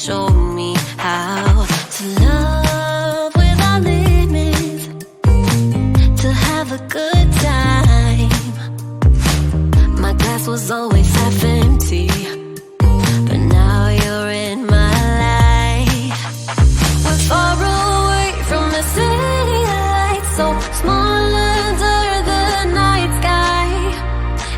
show me how to love without limits, to have a good time. My glass was always half empty, but now you're in my life. We're far away from the city lights, so small under the night sky.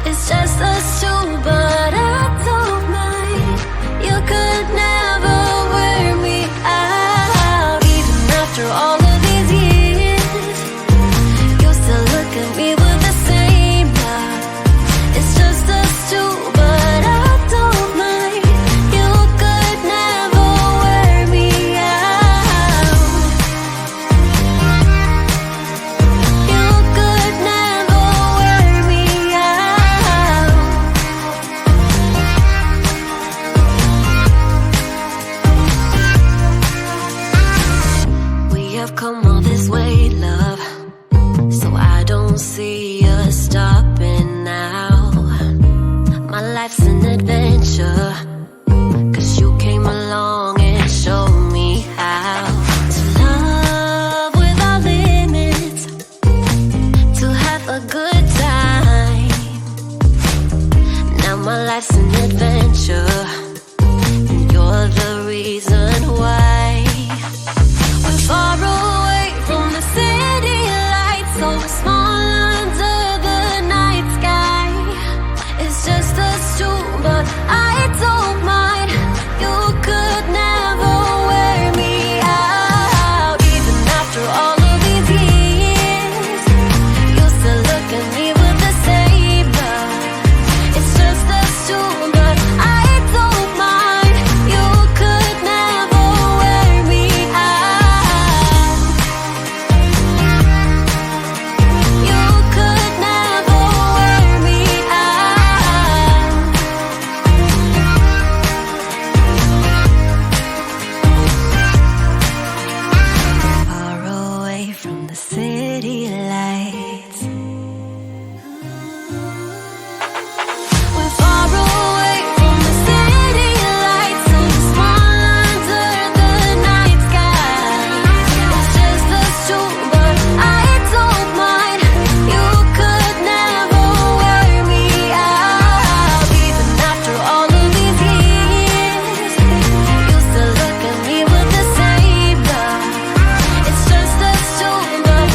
It's just us two, but I don't mind. You could never wear me out. Even after all of these years, you still look at me with the same love. It's just us two, but I don't mind. You could never wear me out. You could never wear me out. We have come all this way, love, so I don't see us stopping now. My life's an adventure, 'cause you came along and showed me how to love without limits, to have a good time. Now my life's an adventure, and you're the reason why. We're far away from the city lights, so small under the night sky. It's just us two, but I don't mind. You could never wear me out. Even after all of these years, you still look at me with the same love. It's just us two, but I don't mind. You could never wear me out. You could never wear me out. Far away from the city lights. We're far away from the city lights, so small under the night sky. It's just us two, but I don't mind. You could never wear me out. Even after all of these years, you still look at me with the same love. It's just us two, but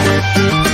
Thank you.